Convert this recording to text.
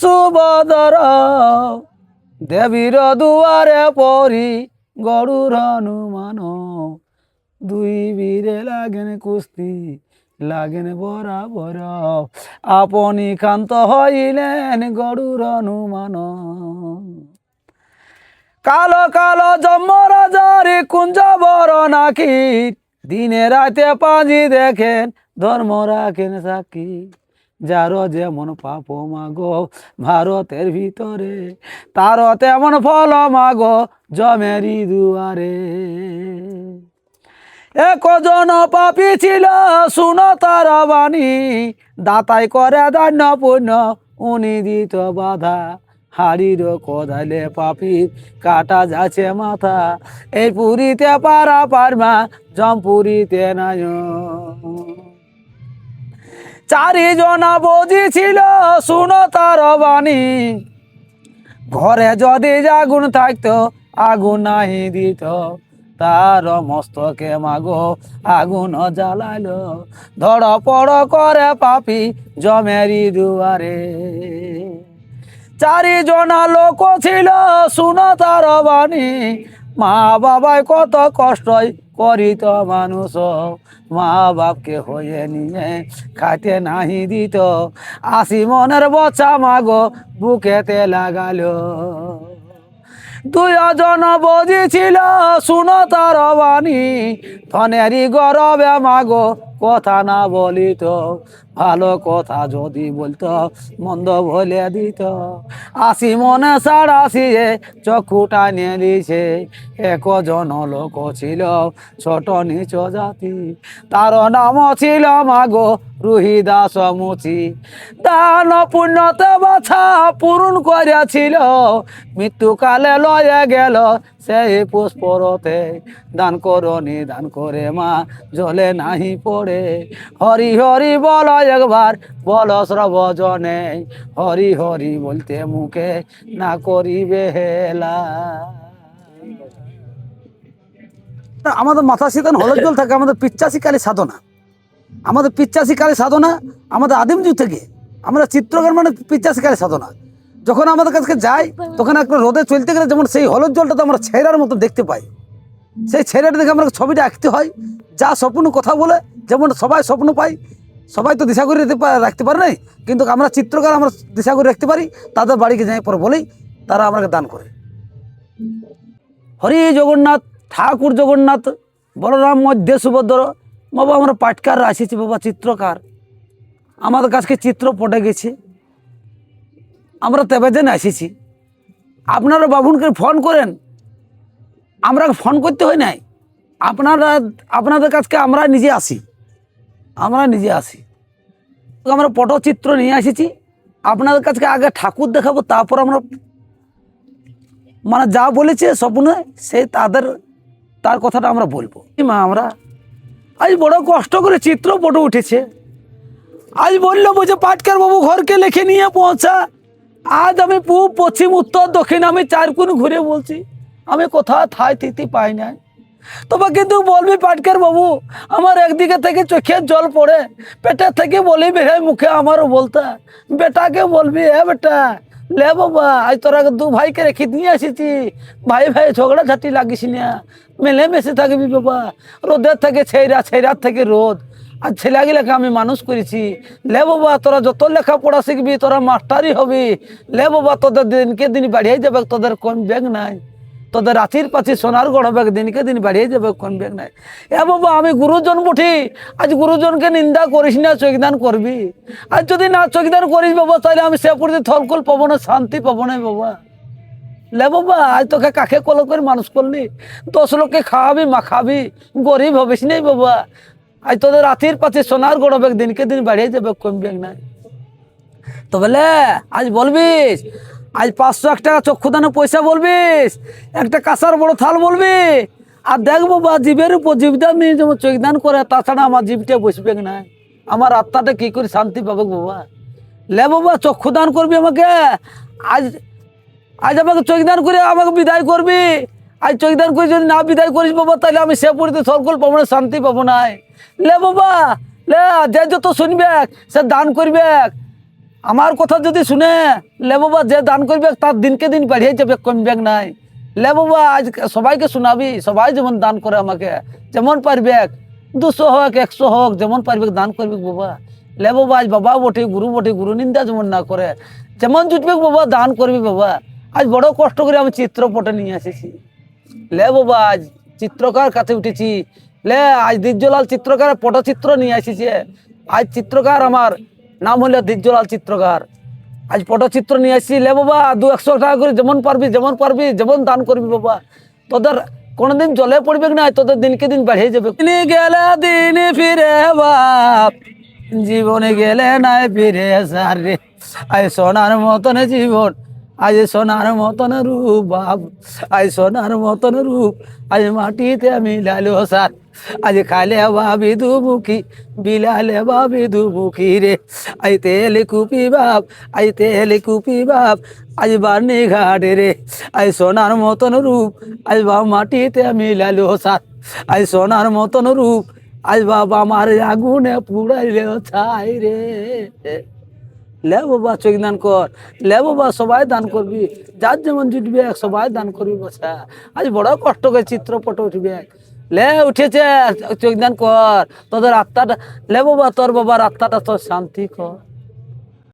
সুভদ্র দেবীর দুয়ারে পরি গরুর হনুমান দুই বীরে লাগেন কুস্তি লাগেন বরাবর আপনি ক্ষান্ত হইলেন গরুর হনুমান কালো কালো যমরাজার কুঞ্জ বড় নাকি দিনে রাতে পাঁজি দেখেন ধর্ম রাখেন সাক্ষী যারো যেমন পাপ মাগো ভারতের ভিতরে তারও তেমন ফল মাগো জমেরি দুয়ারে একজন পাপী ছিল শুনো তার বাণী দাতাই করে দান্য পুণ্য উনি দিত বাধা হাড়ির কোদালে পাপি কাটা যাচ্ছে মাথা এই পুরীতে পারা পারমা জমপুরীতে নাই চারিজনা বজিছিল শুনো তার বাণী ঘরে যদি আগুন থাকতো আগুন নাহি দিত তার মস্তকে মাগো আগুন জ্বালালো ধড় পড় করে পাপি জমেরি দুয়ারে চারিজনা লোক ছিল শুনো তার বাণী মা বাবায় কত কষ্টই করিত মানুষ মা বাপকে হয়ে নিয়ে খাইতে নাহি দিত আসি মনের বচা মাগো বুকেতে লাগালো দুজন বজিছিল শুনো তার বাণী ধনেরই গরবে মাগো কথা না বলিত ভালো কথা যদি বলতো মন্দ বলে দিত আসি মনে সাড়াছিয়ে চক্ষুটা নিয়ে দিছে একজন লোক ছিল ছোট নিচ জাতি তার নাম ছিল মাগো রুহিদাস মুচি দান পুণ্যতে বাছা পূরণ করিয়াছিল মৃত্যুকালে লয়ে গেল সেই পুষ্পরতে দান করনি দান করে মা জলে নাহি পড়ে হরি হরি বল একবার বল শ্রবজনে হরি হরি বলতে মুখে না করিবে হেলা আমাদের মাথা শীতন হলুদ জল থাকে আমাদের 85 কালী সাধনা আমাদের 85 কালী সাধনা আমাদের আদিম যুগ থেকে আমরা চিত্রকর মানে 85 কালী সাধনা যখন আমাদের কাছে যাই তখন একটা রোদে চলতে গেলে যেমন সেই হলুদ জলটা তো আমরা ছেঁড়ার মতো দেখতে পাই সেই ছেঁড়াটা দেখে আমরা ছবিটা আঁকতে হয় যা স্বপ্ন কথা বলে যেমন সবাই স্বপ্ন পাই সবাই তো দিশা করে রাখতে পারে নাই কিন্তু আমরা চিত্রকার আমরা দিশা করে রাখতে পারি তাদের বাড়িকে যাই পরে বলেই তারা আমাকে দান করে হরি জগন্নাথ ঠাকুর জগন্নাথ বলরাম মধ্যে সুভদ্র বাবা আমরা পাটকার আসিছি বাবা চিত্রকার আমাদের কাছকে চিত্র পটে গেছে আমরা তেবে যেন আসিছি আপনারা বাবুনকে ফোন করেন আমরা ফোন করতে হয় নাই আপনাদের কাছকে আমরা নিজে আসি আমরা পটচিত্র নিয়ে এসেছি আপনাদের কাছকে আগে ঠাকুর দেখাবো তারপর আমরা মানে যা বলেছে স্বপ্নে সেই তার কথাটা আমরা বলবো মা আমরা আজ বড় কষ্ট করে চিত্র ফটো উঠেছে আজ বললো বুঝে পাটকার বাবু ঘরকে লিখে নিয়ে পৌঁছা আজ আমি পূব পশ্চিম উত্তর দক্ষিণ আমি 4 কোণ ঘুরে বলছি আমি কোথাও ঠাই থিতি পাই নাই তবে কিন্তু বলবি পাটকার বাবু আমার একদিকে থেকে চোখের জল পড়ে পেটের থেকে বলি বেড়ে মুখে আমারও বলতা বেটাকে বলবি হ্যাঁ বেটা লে বাবা আজ তোরা 2 ভাইকে রেখে নিয়ে এসেছি ভাই ভাই ঝগড়া ঝাঁটি লাগিস না মেলে মেশে থাকবি বাবা রোদের থেকে ছেড়ার থেকে রোদ আর ছেলেগুলোকে আমি মানুষ করেছি লে বাবা তোরা যত লেখাপড়া শিখবি তোরা মাস্টারই হবি লে বাবা তোদের দিনকে দিন বাড়িয়ে যাবে তোদের কোন ব্যাগ নাই তোদের রাতির পাছি সোনার গড় ব্যাগ দিনকে দিন বাড়িয়ে যাবে কোন ব্যাগ নাই এ বাবা আমি গুরুজন বঠি আজ গুরুজনকে নিন্দা করিস না চোখদান করবি আর যদি না চোখদান করিস বাবা তাহলে আমি সে পড়তে থলকল পাবো না শান্তি পাবো না বাবা লে বাবা আজ তোকে কাকে কল করে মানুষ করলি 10 লোককে খাওয়াবি মাখাবি গরিব হবিস নেই বাবা আজ তোদের রাতির পাছে সোনার গড় ব্যাগ দিনকে দিন বাড়িয়ে যাবে কোন ব্যাগ নাই তো বলে আজ বলবিস আজ 500 টাকা চক্ষুদানের পয়সা বলবিস একটা কাঁসার বড় থাল বলবি আর দেখবো বা জীবের উপর জীবদান নিয়ে যেমন চোখদান করে তাছাড়া আমার জীবটা বসবে না আমার আত্মাটা কি করে শান্তি পাবে বাবা লে বাবা চক্ষুদান করবি আমাকে আজ আমাকে চোখদান করে আমাকে বিদায় করবি আজ চোখদান করে যদি না বিদায় করিস বাবা তাহলে আমি সে পড়িতে সরকল পাবো না শান্তি পাবো না লে বাবা লে যে যত শুনবে সে দান করবে আমার কথা যদি শুনে লে বাবা যে দান করবে তার দিনকে দিন বাড়িয়ে যাবে, কমবে নাই। লে বাবা আজ সবাইকে শোনাবি, সবাই যেমন দান করে আমাকে, যেমন পারবে 200 হোক 100 হোক, যেমন পারবে দান করবি বাবা। লে বাবা আজ বাবা বটে, গুরু নিন্দা যেমন না করে, যেমন জুটবে বাবা দান করবি বাবা। আজ বড় কষ্ট করে আমি চিত্রপটে নিয়ে এসেছি। লে বাবা আজ চিত্রকার কাছে উঠেছি। লে আজ দিজ্জলাল চিত্রকার পটচিত্র নিয়ে এসেছে। আজ চিত্রকার আমার নাম হলো দিজ্জলাল চিত্রকার। আজ পটচিত্র নিয়ে আসছি। লে বাবা 200-100 টাকা করে যেমন পারবি যেমন দান করবি বাবা, তোদের কোনোদিন জলে পড়বে না, তোদের দিনকে দিন বাড়িয়ে যাবে। দিন গেলে দিন ফিরে বাপ, জীবনে গেলে নাই ফিরে সারে। আজ সোনার মতন জীবন, আজ সোনার মতন রূপ বাপ, আজ সোনার মতন রূপ আজ মাটিতে মিলালো সার। আজ খালে ভাবি দুমুখী, বিলালে ভাবি দুমুখী রে। আজ তেল কুপি বাপ, আজ তেল কুপি বাপ, আজ বার্নি ঘাট রে। আজ সোনার মতন রূপ আজ বাবা মাটিতে মিলালো সার। আজ সোনার মতন রূপ আজ বাবা আমার আগুনে পুড়াইলে ছাই রে। লে বাবা চোখ দান কর, লে বাবা সবাই দান করবি, যার যেমন জুটবে সবাই দান করবি বসা। আজ বড় কষ্ট করে চিত্রপট উঠবে। লে উঠেছে চোখ দান কর, তোদের আত্মাটা লে বাবা, তোর বাবার আত্মাটা তোর শান্তি কর।